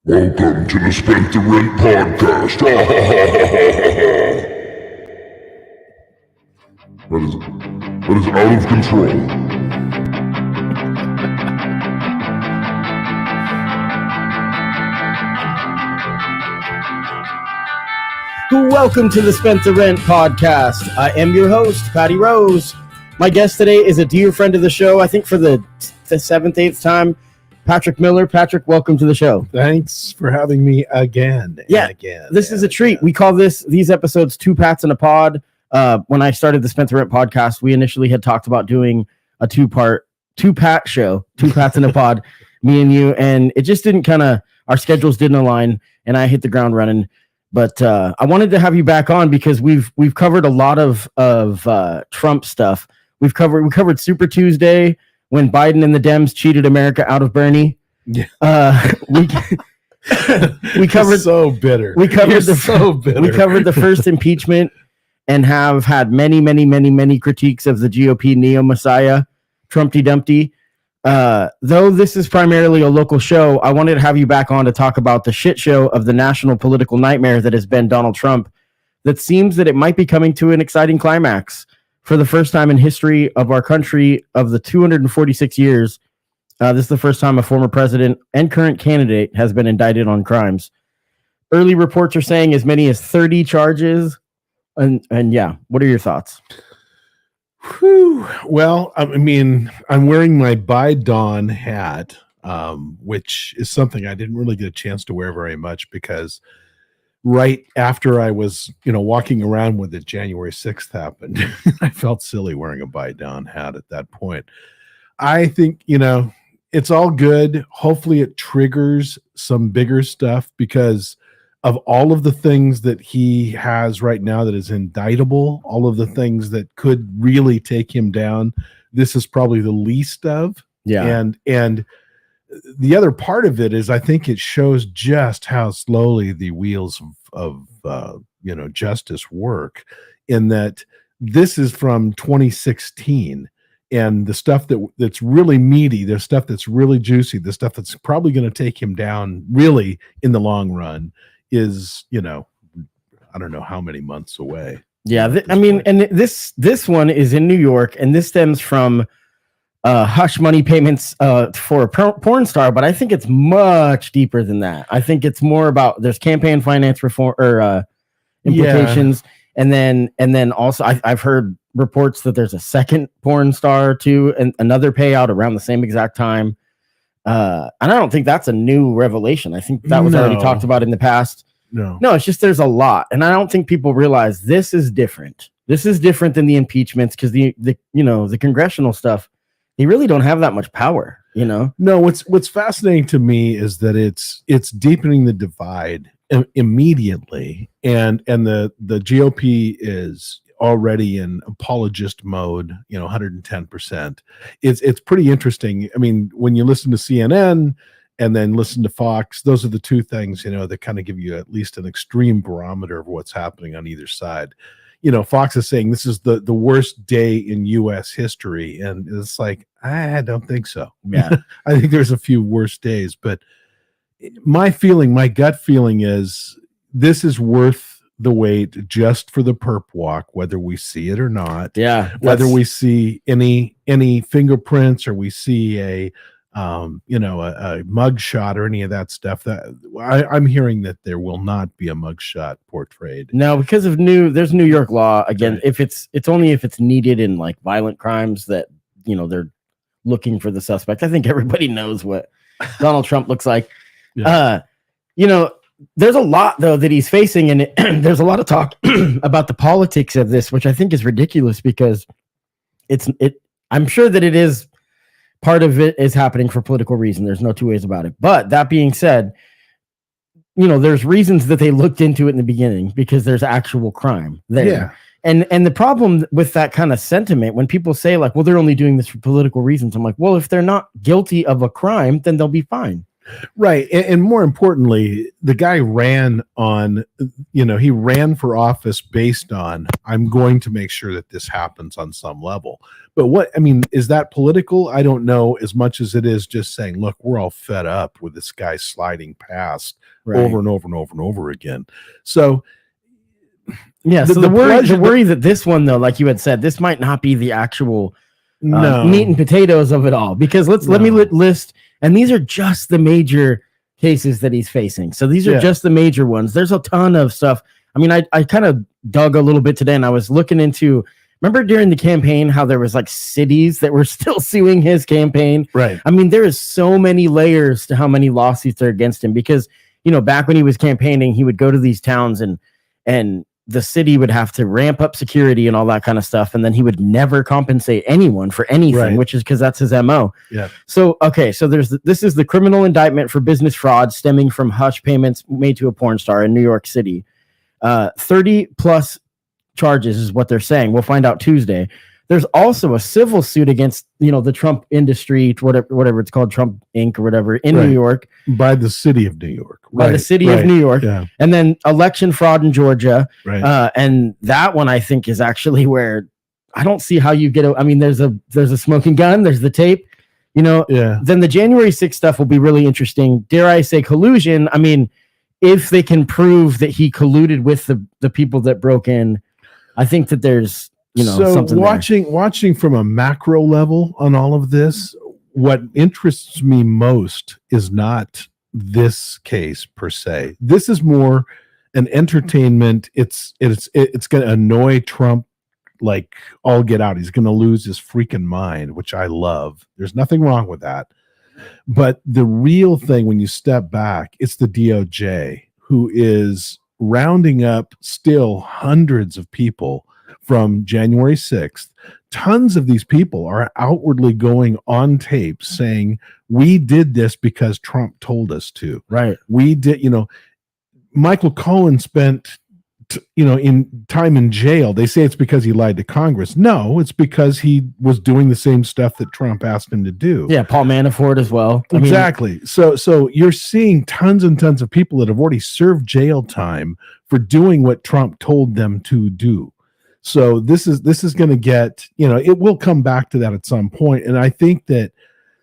Welcome to the Spent the Rent podcast. That is out of control. Welcome to the Spent the Rent podcast. I am your host, Patty Rose. My guest today is a dear friend of the show, I think for the 7th, 8th time, Patric Miller. Patric, welcome to the show. Thanks for having me again. This is a treat. We call these episodes Two Pats in a Pod. When I started the Spent the Rent podcast, we initially had talked about doing a two-pat show, Two Pats in a Pod, me and you, and it just didn't our schedules didn't align, and I hit the ground running. But I wanted to have you back on because we've covered a lot of Trump stuff. We covered Super Tuesday when Biden and the Dems cheated America out of Bernie. Yeah. We covered so bitter. We covered so bitter. We covered the first impeachment and have had many critiques of the GOP neo-messiah, Trumpty Dumpty. Though this is primarily a local show, I wanted to have you back on to talk about the shit show of the national political nightmare that has been Donald Trump. That seems that it might be coming to an exciting climax. For the first time in history of our country, of the 246 years, this is the first time a former president and current candidate has been indicted on crimes. Early reports are saying as many as 30 charges. And yeah, what are your thoughts? Whew. Well, I mean, I'm wearing my By Dawn hat, which is something I didn't really get a chance to wear very much because right after I was, walking around with it, January 6th happened. I felt silly wearing a By Dawn hat at that point. I think, it's all good. Hopefully it triggers some bigger stuff because of all of the things that he has right now that is indictable, all of the things that could really take him down, this is probably the least of. Yeah. And the other part of it is I think it shows just how slowly the wheels of justice work, in that this is from 2016. And the stuff that's really meaty, the stuff that's really juicy, the stuff that's probably going to take him down really in the long run is, I don't know how many months away. Yeah. This one is in New York, and this stems from hush money payments for a porn star, but I think it's much deeper than that. I think it's more about there's campaign finance reform or implications. Yeah. And then also I've heard reports that there's a second porn star too, and another payout around the same exact time. And I don't think that's a new revelation. I think that was already talked about in the past. No, it's just there's a lot, and I don't think people realize this is different. This is different than the impeachments because the congressional stuff, they really don't have that much power. No, what's fascinating to me is that it's deepening the divide immediately, and the GOP is already in apologist mode, 110%. It's pretty interesting. I mean, when you listen to CNN and then listen to Fox, those are the two things, that kind of give you at least an extreme barometer of what's happening on either side. Fox is saying this is the worst day in U.S. history. And it's like, I don't think so. Yeah. I think there's a few worse days. But my gut feeling is this is worth the wait just for the perp walk, whether we see it or not. Yeah. Whether we see any fingerprints or we see a mug shot or any of that stuff. That I'm hearing that there will not be a mug shot portrayed. No, because of there's New York law again. Right. If it's only if it's needed in like violent crimes that they're looking for the suspect. I think everybody knows what Donald Trump looks like. Yeah. There's a lot though that he's facing, and there's a lot of talk about the politics of this, which I think is ridiculous because I'm sure that it is. Part of it is happening for political reason. There's no two ways about it. But that being said, there's reasons that they looked into it in the beginning because there's actual crime there. Yeah. And the problem with that kind of sentiment, when people say like, well, they're only doing this for political reasons. I'm like, well, if they're not guilty of a crime, then they'll be fine. Right. And more importantly, the guy ran on, he ran for office based on, I'm going to make sure that this happens on some level. But is that political? I don't know, as much as it is just saying, look, we're all fed up with this guy sliding past over and over and over and over again. So, yeah. So the worry that this one, though, like you had said, this might not be the actual meat and potatoes of it all, because let me list. And these are just the major cases that he's facing. So these are just the major ones. There's a ton of stuff. I mean, I kind of dug a little bit today, and I was looking into, remember during the campaign, how there was like cities that were still suing his campaign? Right. I mean, there is so many layers to how many lawsuits are against him, because, back when he was campaigning, he would go to these towns and the city would have to ramp up security and all that kind of stuff. And then he would never compensate anyone for anything, which is because that's his MO. Yeah. So, okay. So this is the criminal indictment for business fraud stemming from hush payments made to a porn star in New York City. 30 plus charges is what they're saying. We'll find out Tuesday. There's also a civil suit against, the Trump industry, whatever it's called, Trump Inc. or whatever, in New York. By the city of New York. By the city of New York. Yeah. And then election fraud in Georgia. Right. And that one, I think, is actually where I don't see how you get. There's a smoking gun. There's the tape. Yeah. Then the January 6th stuff will be really interesting. Dare I say collusion? I mean, if they can prove that he colluded with the people that broke in, I think that there's, something watching from a macro level on all of this, what interests me most is not this case per se. This is more an entertainment. It's going to annoy Trump like all get out. He's going to lose his freaking mind, which I love. There's nothing wrong with that. But the real thing, when you step back, it's the DOJ, who is rounding up still hundreds of people from January 6th. Tons of these people are outwardly going on tape saying, we did this because Trump told us to. Right. We did, Michael Cohen spent, in time in jail. They say it's because he lied to Congress. No, it's because he was doing the same stuff that Trump asked him to do. Yeah, Paul Manafort as well. Exactly. So you're seeing tons and tons of people that have already served jail time for doing what Trump told them to do. So this is going to get, it will come back to that at some point. And I think that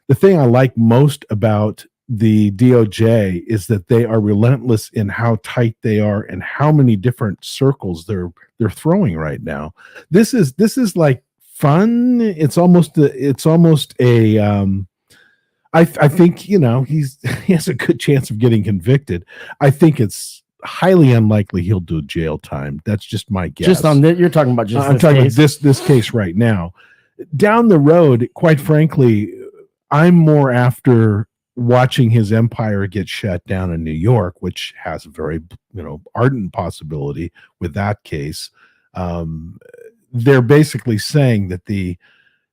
the thing I like most about the DOJ is that they are relentless in how tight they are and how many different circles they're throwing right now. This is like fun. It's almost a I think, he has a good chance of getting convicted. I think it's highly unlikely he'll do jail time. That's just my guess. Just on you're talking about just I'm talking about this case right now. Down the road, quite frankly, I'm more after watching his empire get shut down in New York, which has a very ardent possibility with that case. They're basically saying that the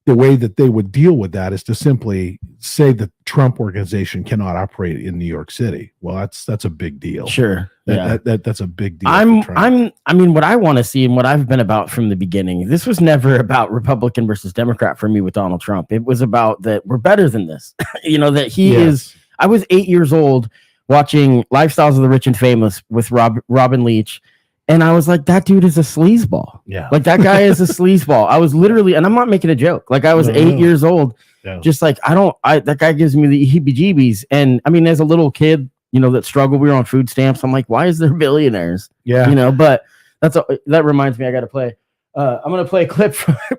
way that they would deal with that is to simply say that Trump organization cannot operate in New York City. Well, that's a big deal. Sure. That's a big deal. What I want to see and what I've been about from the beginning, this was never about Republican versus Democrat for me with Donald Trump. It was about that we're better than this. That he is. I was 8 years old watching Lifestyles of the Rich and Famous with Robin Leach. And I was like, that dude is a sleazeball. Yeah. Like that guy is a sleazeball. I was literally, and I'm not making a joke. Like I was 8 years old. Yeah. Just like, that guy gives me the heebie-jeebies. And I mean, as a little kid, that struggled, we were on food stamps. I'm like, why is there billionaires? Yeah. But that reminds me, I got to play. I'm going to play a clip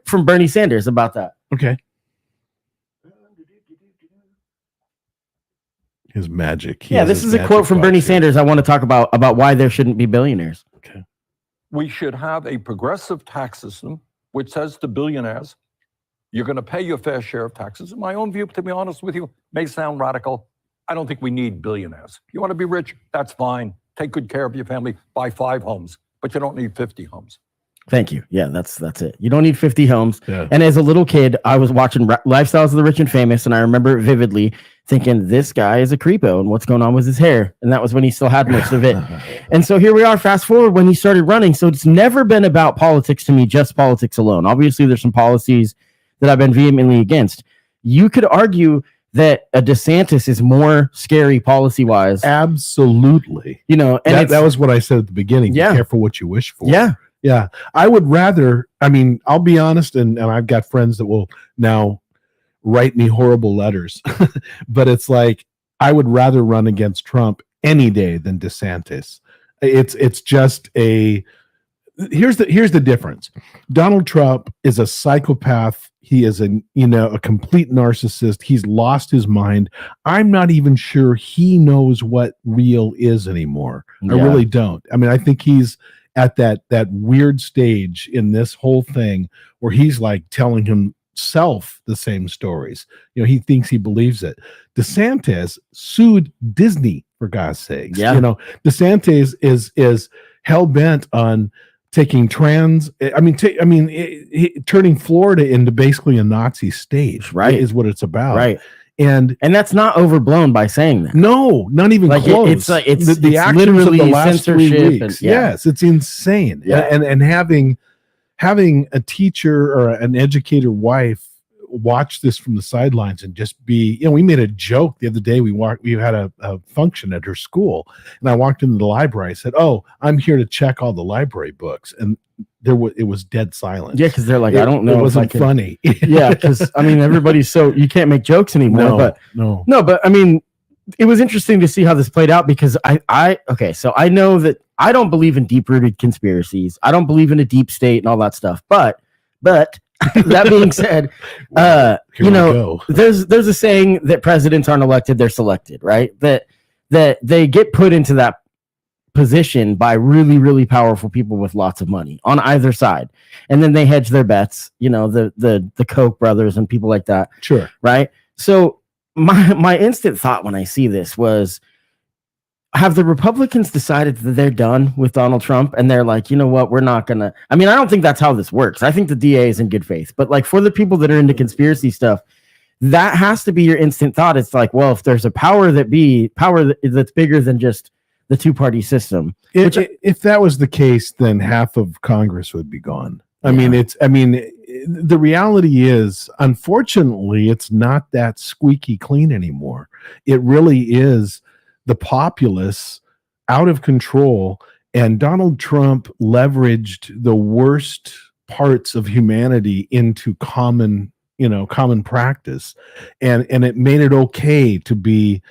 from Bernie Sanders about that. Okay. His magic. This is a quote from Bernie Sanders. I want to talk about why there shouldn't be billionaires. Okay. We should have a progressive tax system which says to billionaires, you're going to pay your fair share of taxes. In my own view, to be honest with you, may sound radical. I don't think we need billionaires. You want to be rich? That's fine. Take good care of your family. Buy 5 homes, but you don't need 50 homes. Thank you. Yeah, that's it. You don't need 50 homes. Yeah. And as a little kid, I was watching Lifestyles of the Rich and Famous, and I remember it vividly thinking, this guy is a creepo, and what's going on with his hair? And that was when he still had most of it. And so here we are, fast forward when he started running. So it's never been about politics to me, just politics alone. Obviously, there's some policies that I've been vehemently against. You could argue that a DeSantis is more scary policy wise. Absolutely. You know, and that was what I said at the beginning. Yeah. Be careful what you wish for. Yeah. Yeah. I would rather, I mean, I'll be honest, and I've got friends that will now write me horrible letters, but it's like, I would rather run against Trump any day than DeSantis. It's just here's the difference. Donald Trump is a psychopath. He is a complete narcissist. He's lost his mind. I'm not even sure he knows what real is anymore. Yeah. I really don't. I mean, I think he's at that weird stage in this whole thing where he's like telling himself the same stories. You know, he thinks he believes it. DeSantis sued Disney, for God's sakes. Yeah. You know, DeSantis is hell bent on taking turning Florida into basically a Nazi state, right, is what it's about, right? And that's not overblown by saying that. No, not even like close. It's like it's the it's actions literally of the last 3 censorship. weeks. Yes, it's insane. Yeah. And having a teacher or an educator wife watch this from the sidelines and just be, we made a joke the other day. We had a function at her school, and I walked into the library. I said, "Oh, I'm here to check all the library books," and it was dead silent. Yeah, because they're like, I don't know. It wasn't funny. Yeah, because I mean, everybody's you can't make jokes anymore. No. But I mean, it was interesting to see how this played out because so I know that I don't believe in deep-rooted conspiracies. I don't believe in a deep state and all that stuff. But that being said, there's a saying that presidents aren't elected, they're selected, right? That they get put into that position by really, really powerful people with lots of money on either side. And then they hedge their bets, the Koch brothers and people like that. Sure. Right. So my instant thought when I see this was, have the Republicans decided that they're done with Donald Trump and they're like, you know what, we're not gonna, I mean, I don't think that's how this works. I think the DA is in good faith, but like for the people that are into conspiracy stuff, that has to be your instant thought. It's like, well, if there's a power that's bigger than just the two-party system. If that was the case, then half of Congress would be gone. I mean, the reality is, unfortunately, it's not that squeaky clean anymore. It really is the populace out of control, and Donald Trump leveraged the worst parts of humanity into common practice, and it made it okay to be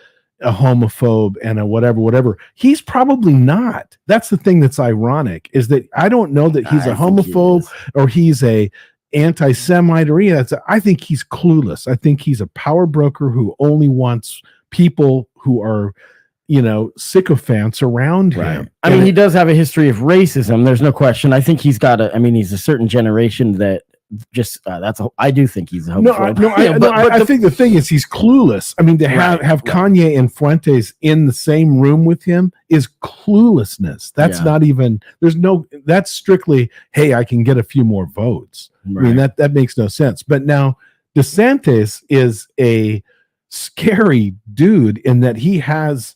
a homophobe and a whatever. He's probably not. That's the thing that's ironic, is that I don't know that he's a homophobe or he's a anti-Semite or I think he's clueless. I think he's a power broker who only wants people who are sycophants around him. I mean, he does have a history of racism. There's no question. I think he's he's a certain generation that just I do think he's a homophobe. I think the thing is he's clueless. I mean, to have Kanye and Fuentes in the same room with him is cluelessness. That's not even, that's strictly, hey, I can get a few more votes. Right. I mean, that makes no sense. But now DeSantis is a scary dude in that he has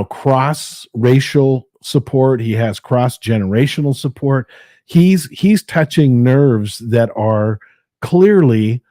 cross-racial support. He has cross-generational support. He's touching nerves that are clearly,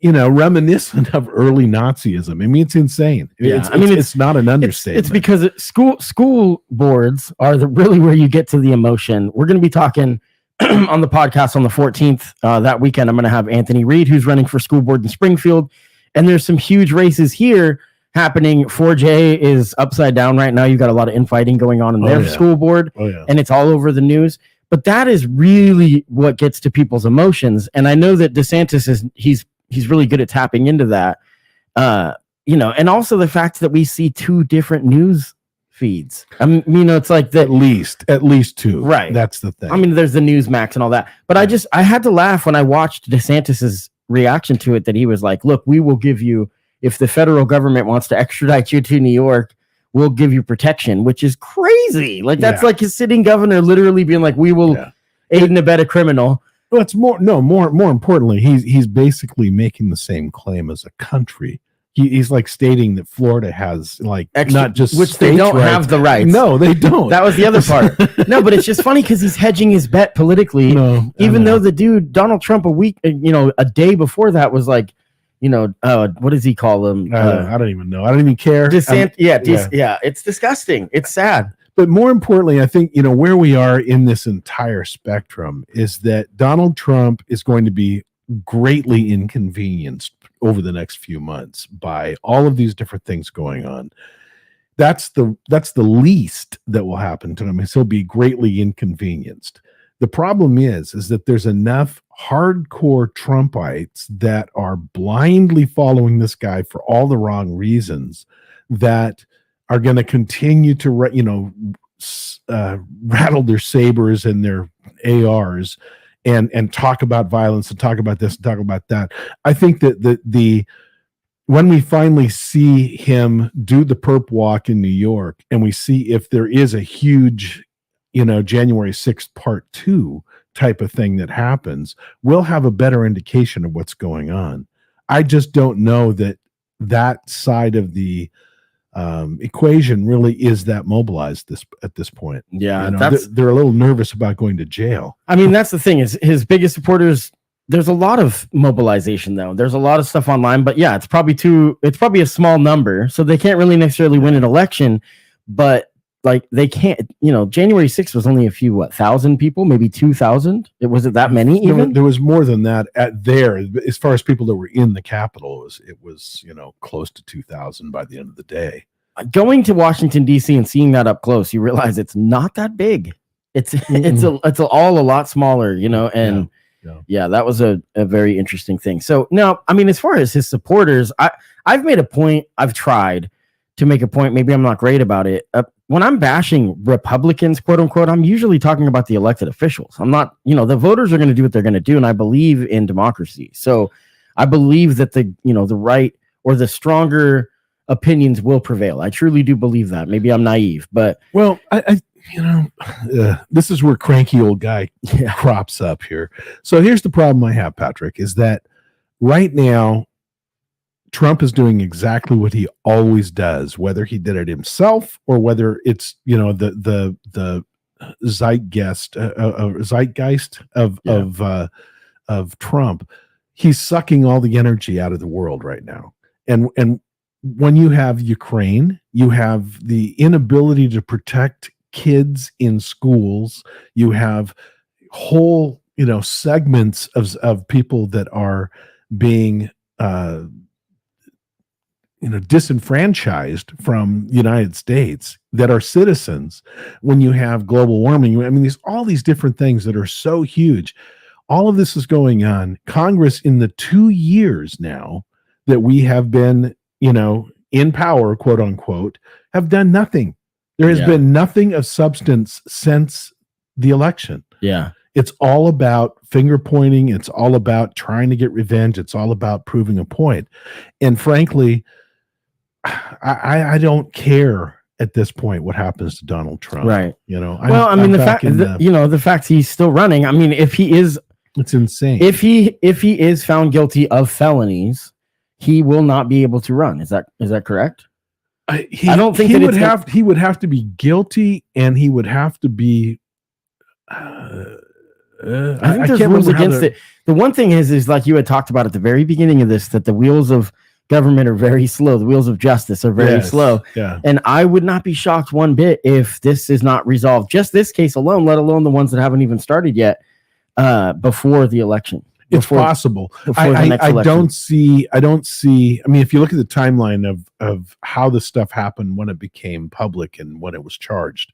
reminiscent of early Nazism. I mean, it's insane. Yeah. It's not an understatement. It's because school boards are really where you get to the emotion. We're going to be talking on the podcast on the 14th. That weekend, I'm going to have Anthony Reed, who's running for school board in Springfield. And there's some huge races here happening. 4J is upside down right now. You've got a lot of infighting going on in their school board, and it's all over the news. But that is really what gets to people's emotions. And I know that DeSantis he's really good at tapping into that. And also the fact that we see two different news feeds. I mean, it's like that. At least two. Right. That's the thing. I mean, there's the Newsmax and all that. But I had to laugh when I watched DeSantis's reaction to it, that he was like, look, we will give you, if the federal government wants to extradite you to New York, we'll give you protection, which is crazy. Like, that's like his sitting governor literally being like, we will aid and abet a criminal. Well, it's more importantly, he's basically making the same claim as a country. He's like stating that Florida has not just which they don't have the rights. No, they don't. That was the other part. No, but it's just funny because he's hedging his bet politically. Even though the dude Donald Trump a day before that was like, what does he call them? I don't even know. I don't even care. Yeah, it's disgusting. It's sad. But more importantly, I think, where we are in this entire spectrum is that Donald Trump is going to be greatly inconvenienced over the next few months by all of these different things going on. That's the least that will happen to him, is he'll be greatly inconvenienced. The problem is that there's enough hardcore Trumpites that are blindly following this guy for all the wrong reasons that are going to continue to, rattle their sabers and their ARs and talk about violence and talk about this and talk about that. I think that when we finally see him do the perp walk in New York and we see if there is a huge, January 6th part 2 type of thing that happens, we'll have a better indication of what's going on. I just don't know that side of the equation really is that mobilized at this point. Yeah, they're a little nervous about going to jail. I mean, that's the thing, is his biggest supporters. There's a lot of mobilization, though. There's a lot of stuff online, but yeah, it's probably a small number, so they can't really necessarily win an election. But like, they can't. January 6th was only a few 1,000 people, maybe 2,000. Was it that many? Even there was more than that as far as people that were in the Capitol. It was close to 2,000 by the end of the day. Going to Washington D.C. and seeing that up close, you realize it's not that big. It's all a lot smaller, and. Yeah, that was a very interesting thing. So now, I mean, as far as his supporters, I've made a point. I've tried to make a point. Maybe I'm not great about it. When I'm bashing Republicans, quote unquote, I'm usually talking about the elected officials. I'm not, the voters are going to do what they're going to do. And I believe in democracy. So I believe that the right or the stronger opinions will prevail. I truly do believe that. Maybe I'm naive, but this is where cranky old guy crops up here. So here's the problem I have, Patrick, is that right now Trump is doing exactly what he always does, whether he did it himself or whether it's the zeitgeist of Trump. He's sucking all the energy out of the world right now, and when you have Ukraine, you have the inability to protect kids in schools. You have whole, segments of people that are being, disenfranchised from the United States that are citizens. When you have global warming, I mean, there's all these different things that are so huge. All of this is going on. Congress, in the 2 years now that we have been, in power, quote unquote, have done nothing. There has been nothing of substance since the election. Yeah. It's all about finger pointing. It's all about trying to get revenge. It's all about proving a point. And frankly, I don't care at this point what happens to Donald Trump. Right. The the fact he's still running. I mean, if he is, it's insane. If he is found guilty of felonies, he will not be able to run. Is that correct? I don't think he would have to be guilty, and he would have to be. I think there's rules against it. The one thing is like you had talked about at the very beginning of this, that the wheels of government are very slow. The wheels of justice are very slow. Yeah. And I would not be shocked one bit if this is not resolved, just this case alone, let alone the ones that haven't even started yet, before the election. It's possible. I don't see. I mean, if you look at the timeline of how this stuff happened when it became public and when it was charged,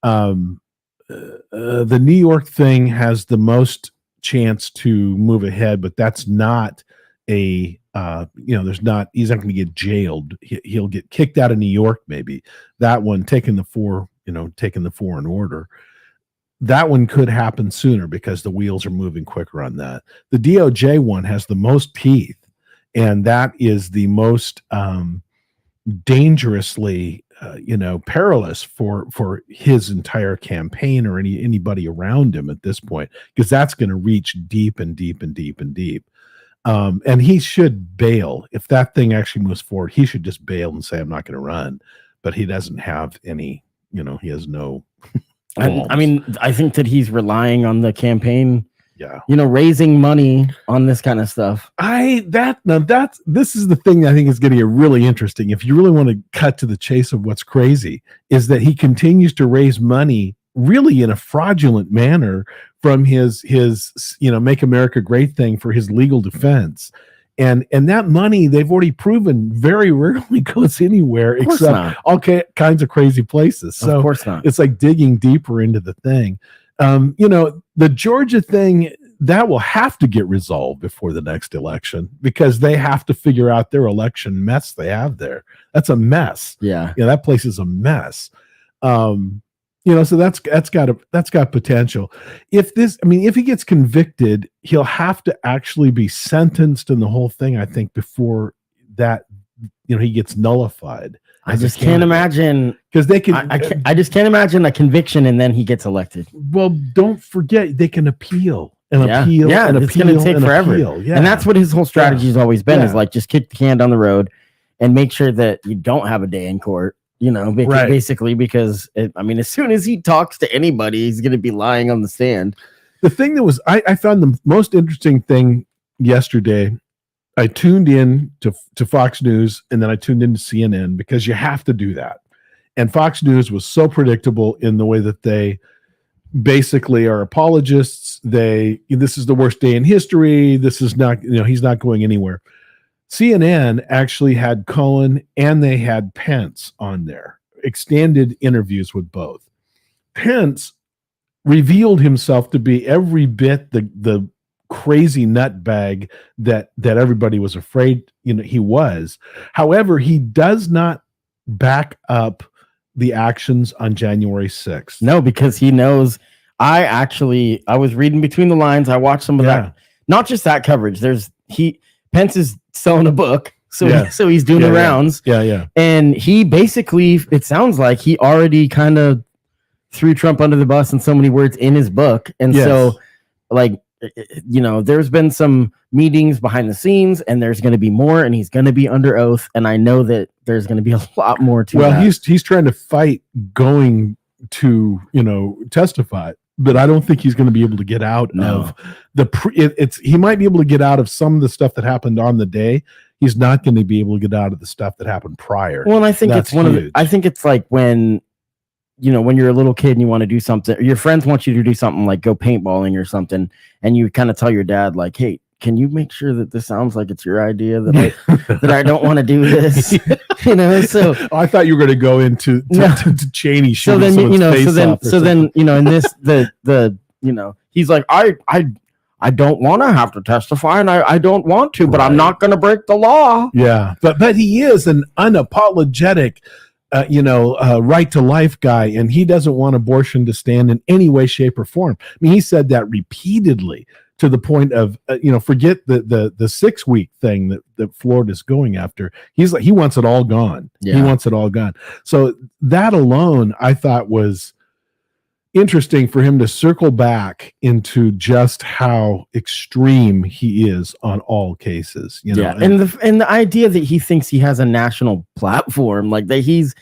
the New York thing has the most chance to move ahead, but that's not he's not going to get jailed. He'll get kicked out of New York. Maybe that one, taking the four in order. That one could happen sooner because the wheels are moving quicker on that. The DOJ one has the most teeth, and that is the most dangerously, perilous for his entire campaign or anybody around him at this point, because that's going to reach deep and deep and deep and deep. And he should bail. If that thing actually moves forward, he should just bail and say, I'm not going to run. But he doesn't have any, he has no. I mean, I think that he's relying on the campaign Yeah. raising money on this kind of stuff. This is the thing I think is getting really interesting. If you really want to cut to the chase of what's crazy, is that he continues to raise money really in a fraudulent manner from his Make America Great thing for his legal defense. And that money, they've already proven, very rarely goes anywhere except not. all kinds of crazy places. So of course not. It's like digging deeper into the thing. The Georgia thing, that will have to get resolved before the next election, because they have to figure out their election mess they have there. That's a mess. Yeah. That place is a mess. So that's got potential. If he gets convicted, he'll have to actually be sentenced in the whole thing, I think, before that, he gets nullified. I just can't imagine, because they can. I just can't imagine a conviction and then he gets elected. Well, don't forget, they can appeal and appeal. Yeah, and it's going to take forever. Appeal. Yeah. And that's what his whole strategy has always been, Yeah. is like, just kick the can down the road and make sure that you don't have a day in court. Right. Basically, because as soon as he talks to anybody, he's going to be lying on the stand. The thing that was, I found the most interesting thing yesterday, I tuned in to Fox News, and then I tuned into CNN, because you have to do that. And Fox News was so predictable in the way that they basically are apologists. This is the worst day in history. This is not, he's not going anywhere. CNN actually had Cohen and they had Pence on there, extended interviews with both. Pence revealed himself to be every bit the crazy nutbag that everybody was afraid he was. However, he does not back up the actions on January 6th. No, because he knows. I was reading between the lines. I watched some of that. Not just that coverage. Pence is selling a book, so he's doing the rounds. Yeah. And he basically, it sounds like he already kind of threw Trump under the bus in so many words in his book. And so, there's been some meetings behind the scenes, and there's going to be more, and he's going to be under oath. And I know that there's going to be a lot more to that. He's trying to fight going to, testify, but I don't think he's going to be able to get out of he might be able to get out of some of the stuff that happened on the day. He's not going to be able to get out of the stuff that happened prior. Well, and I think I think it's like when you're a little kid and you want to do something, or your friends want you to do something like go paintballing or something, and you kind of tell your dad like, hey, can you make sure that this sounds like it's your idea, that I don't want to do this? So I thought you were going to go into to Cheney. So then, in this, he's like, I don't want to have to testify, and I don't want to, but I'm not going to break the law. Yeah, but he is an unapologetic, right to life guy, and he doesn't want abortion to stand in any way, shape, or form. I mean, he said that repeatedly, to the point of, forget the 6-week thing that Florida's going after. He's like, he wants it all gone. Yeah. He wants it all gone. So that alone, I thought, was interesting for him to circle back into just how extreme he is on all cases. And the idea that he thinks he has a national platform, like that he's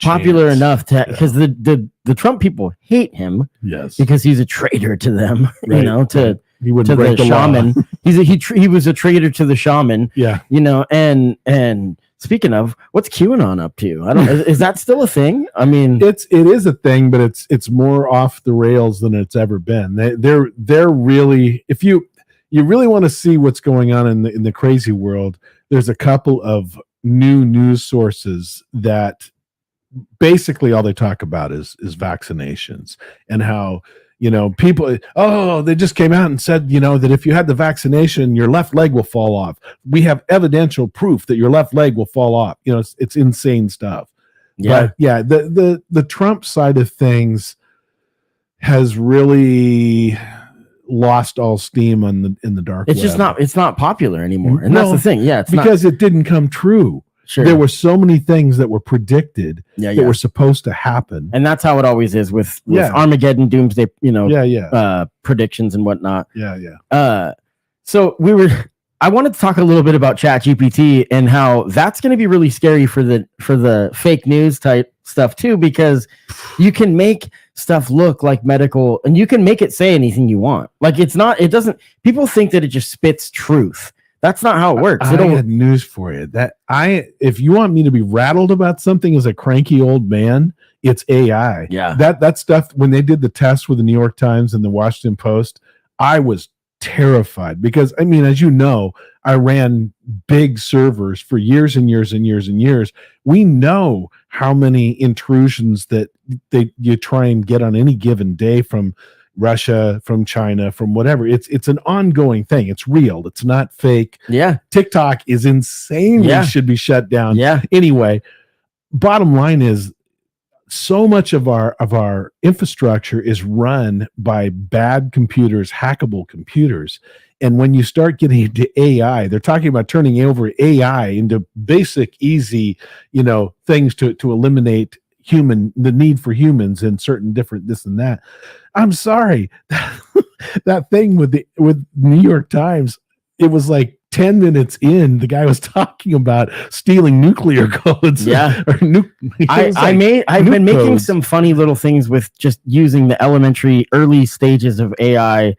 popular enough to, because the Trump people hate him. Yes, because he's a traitor to them. Right. He wouldn't break the the shaman. law. He was a traitor to the shaman. Yeah. And speaking of, what's QAnon up to? I don't. Is that still a thing? I mean, it is a thing, but it's more off the rails than it's ever been. They're really, if you really want to see what's going on in the crazy world, there's a couple of new news sources that basically all they talk about is vaccinations, and how people, they just came out and said, that if you had the vaccination, your left leg will fall off. We have evidential proof that your left leg will fall off. It's insane stuff. Yeah. But yeah, the Trump side of things has really lost all steam in the dark web. It's not popular anymore. And that's the thing. Yeah. Because it didn't come true. Sure. There were so many things that were predicted that were supposed to happen. And that's how it always is with Armageddon, doomsday, predictions and whatnot. Yeah. So I wanted to talk a little bit about ChatGPT and how that's going to be really scary for the fake news type stuff too, because you can make stuff look like medical, and you can make it say anything you want. Like it doesn't, people think that it just spits truth. That's not how it works. I had news for you. If you want me to be rattled about something as a cranky old man, it's AI. Yeah. That stuff, when they did the test with the New York Times and the Washington Post, I was terrified because, I mean, as you know, I ran big servers for years and years and years and years. We know how many intrusions that you try and get on any given day from Russia, from China, from whatever. It's an ongoing thing. It's real. It's not fake. Yeah. TikTok is insanely should be shut down. Yeah. Anyway, bottom line is, so much of our infrastructure is run by bad computers, hackable computers. And when you start getting into AI, they're talking about turning over AI into basic, easy, things to eliminate the need for humans in certain different this and that. I'm sorry. That thing with New York Times, it was like 10 minutes in, the guy was talking about stealing nuclear codes. Yeah. I've been making some funny little things with just using the elementary early stages of AI,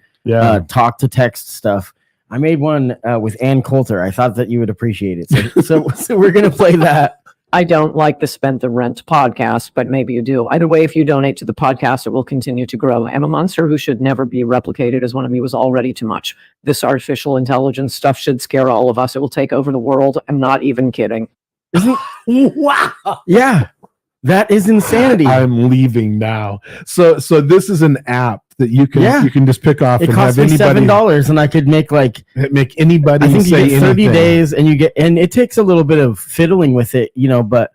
talk to text stuff. I made one with Ann Coulter. I thought that you would appreciate it. So we're going to play that. I don't like the Spent the Rent podcast, but maybe you do. Either way, if you donate to the podcast, it will continue to grow. I'm a monster who should never be replicated, as one of me was already too much. This artificial intelligence stuff should scare all of us. It will take over the world. I'm not even kidding. Wow. Yeah. That is insanity. I'm leaving now. So this is an app that you can just pick off. It and costs have me anybody $7, and I could make anybody. I think say you get 30 anything. days, and it takes a little bit of fiddling with it, but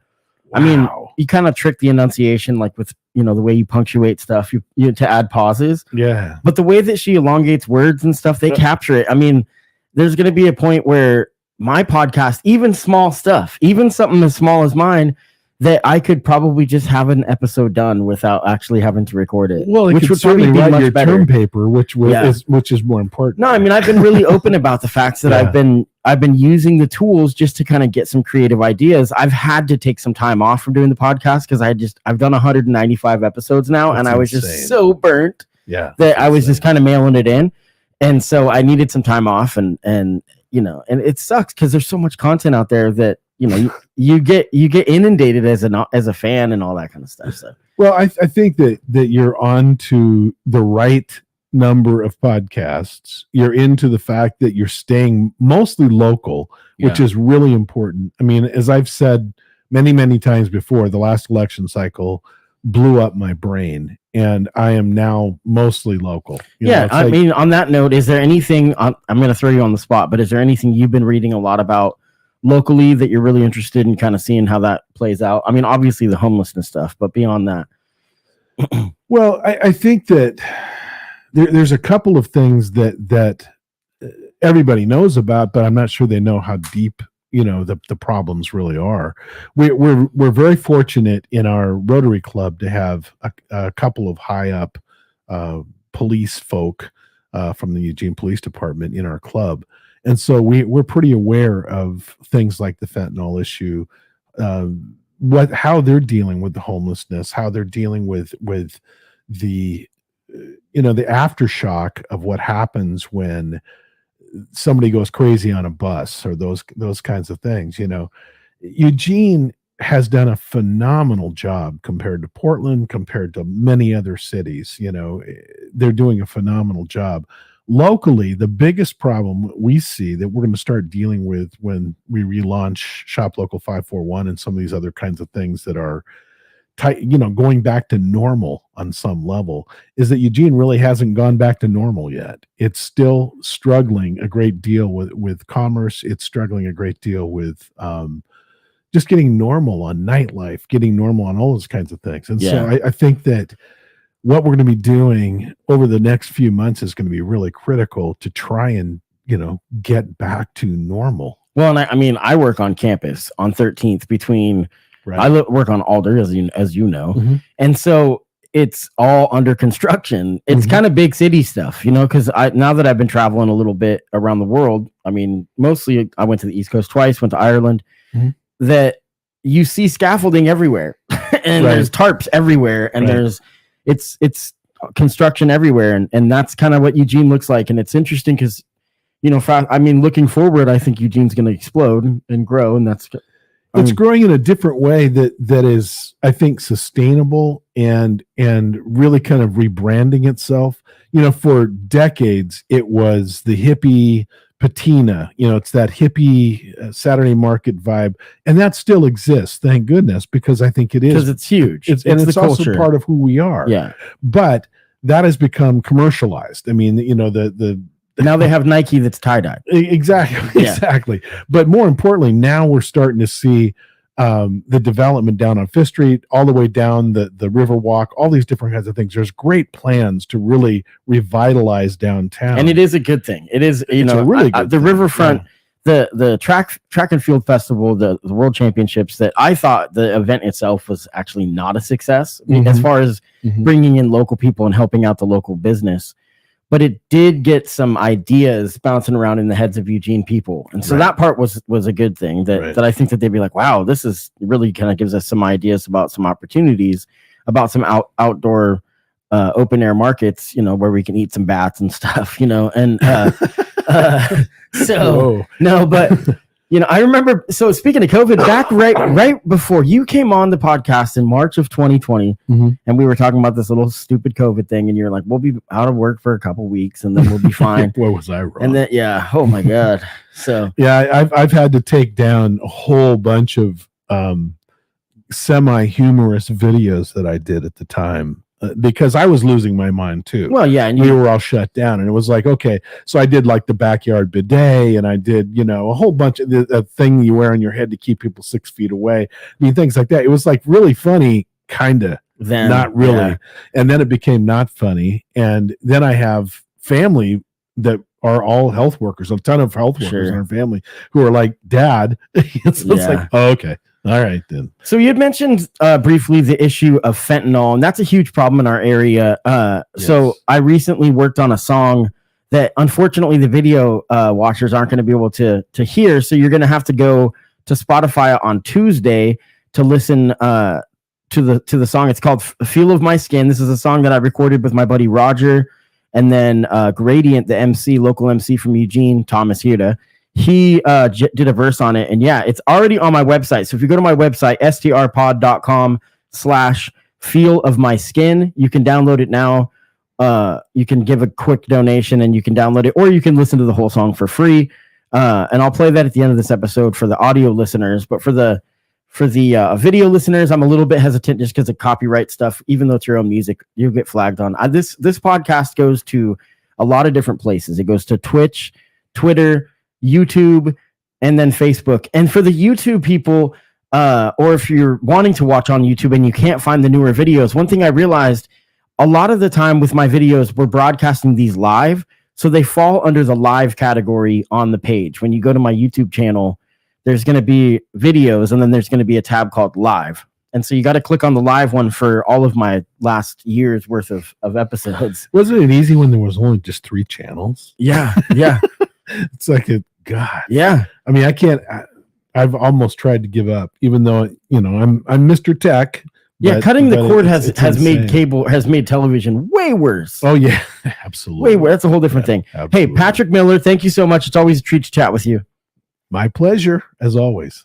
I mean, you kind of trick the enunciation, like with the way you punctuate stuff, you to add pauses. Yeah. But the way that she elongates words and stuff, they capture it. I mean, there's going to be a point where my podcast, even small stuff, even something as small as mine, that I could probably just have an episode done without actually having to record it. Well, which would certainly probably be write much your better. term paper, which is more important. No, I mean, I've been really open about the facts that I've been using the tools just to kind of get some creative ideas. I've had to take some time off from doing the podcast because I've done 195 episodes now. That's and I was insane. just so burnt that I was just kind of mailing it in. And so I needed some time off and it sucks because there's so much content out there that, you get inundated as a fan and all that kind of stuff. So, well, I think that you're on to the right number of podcasts. You're into the fact that you're staying mostly local, which is really important. I mean, as I've said many, many times before, the last election cycle blew up my brain, and I am now mostly local. I mean, on that note, is there anything? I'm going to throw you on the spot, but is there anything you've been reading a lot about locally that you're really interested in kind of seeing how that plays out? I mean, obviously the homelessness stuff, but beyond that. Well, I think that there's a couple of things that everybody knows about, but I'm not sure they know how deep, the problems really are. We're very fortunate in our Rotary Club to have a couple of high up police folk from the Eugene Police Department in our club. And so we're pretty aware of things like the fentanyl issue, how they're dealing with the homelessness, how they're dealing with the the aftershock of what happens when somebody goes crazy on a bus or those kinds of things. Eugene has done a phenomenal job compared to Portland, compared to many other cities. They're doing a phenomenal job. Locally, the biggest problem we see that we're going to start dealing with when we relaunch Shop Local 541 and some of these other kinds of things that are going back to normal on some level, is that Eugene really hasn't gone back to normal yet. It's still struggling a great deal with commerce. It's struggling a great deal with just getting normal on nightlife, getting normal on all those kinds of things. And so I think that what we're going to be doing over the next few months is going to be really critical to try and, get back to normal. Well, and I mean, I work on campus on 13th between, right. I work on Alder, as you know. Mm-hmm. And so it's all under construction. It's kind of big city stuff, because now that I've been traveling a little bit around the world, I mean, mostly I went to the East Coast twice, went to Ireland, that you see scaffolding everywhere and there's tarps everywhere. And it's construction everywhere, and that's kind of what Eugene looks like. And it's interesting because, you know, looking forward, I think Eugene's going to explode and grow, and it's growing in a different way that is, I think, sustainable and really kind of rebranding itself. You know, for decades it was the hippie patina. You know, it's that hippie Saturday market vibe, and that still exists, thank goodness, because I think it is, because it's huge. It's the also culture. part of who we are. Yeah, but that has become commercialized. I mean, you know, the now they have Nike that's tie-dye. Exactly. Yeah. Exactly. But more importantly, now we're starting to see the development down on Fifth Street, all the way down the Riverwalk, all these different kinds of things. There's great plans to really revitalize downtown. And it is a good thing. It is, you It's know, a really good the thing. Riverfront, the track and field festival, the World Championships, that I thought the event itself was actually not a success as far as bringing in local people and helping out the local business. But it did get some ideas bouncing around in the heads of Eugene people. And so that part was a good thing that I think that they'd be like, wow, this is really kind of gives us some ideas about some opportunities, about some outdoor open air markets, you know, where we can eat some bats and stuff, you know. And no, but you know, I remember, so speaking of COVID, back right before you came on the podcast in March of 2020, and we were talking about this little stupid COVID thing, and you're like, we'll be out of work for a couple weeks and then we'll be fine. What was I wrong? And then, oh my God. So yeah, I've had to take down a whole bunch of semi-humorous videos that I did at the time. Because I was losing my mind too. Well, yeah, and we were all shut down, and it was like, okay, so I did like the backyard bidet, and I did, you know, a whole bunch of the thing you wear on your head to keep people 6 feet away. I mean, things like that. It was like really funny, kind of, not really. Yeah. And then it became not funny. And then I have family that are all health workers, a ton of health workers in our family who are like, Dad. It's like, oh, okay. All right, then. So you had mentioned briefly the issue of fentanyl, and that's a huge problem in our area. So I recently worked on a song that, unfortunately, the video watchers aren't going to be able to hear. So you're going to have to go to Spotify on Tuesday to listen to the song. It's called "Feel of My Skin." This is a song that I recorded with my buddy Roger, and then Gradient, the local MC from Eugene, Thomas Hirda. He did a verse on it, and it's already on my website. So if you go to my website, strpod.com/feel of my skin, you can download it now. You can give a quick donation and you can download it, or you can listen to the whole song for free. And I'll play that at the end of this episode for the audio listeners. But for the video listeners, I'm a little bit hesitant just because of copyright stuff. Even though it's your own music, you'll get flagged on. This podcast goes to a lot of different places. It goes to Twitch, Twitter, YouTube, and then Facebook. And for the YouTube people, or if you're wanting to watch on YouTube and you can't find the newer videos, one thing I realized, a lot of the time with my videos, we're broadcasting these live, so they fall under the live category on the page. When you go to my YouTube channel, there's going to be videos, and then there's going to be a tab called live. And so you got to click on the live one for all of my last year's worth of episodes. Wasn't it easy when there was only just 3 channels? Yeah. It's like God. Yeah. I mean, I've almost tried to give up, even though, you know, I'm Mr. Tech. Cutting the cord has made television way worse. Oh yeah, absolutely. Way worse. That's a whole different thing. Absolutely. Hey, Patric Miller, thank you so much. It's always a treat to chat with you. My pleasure, as always.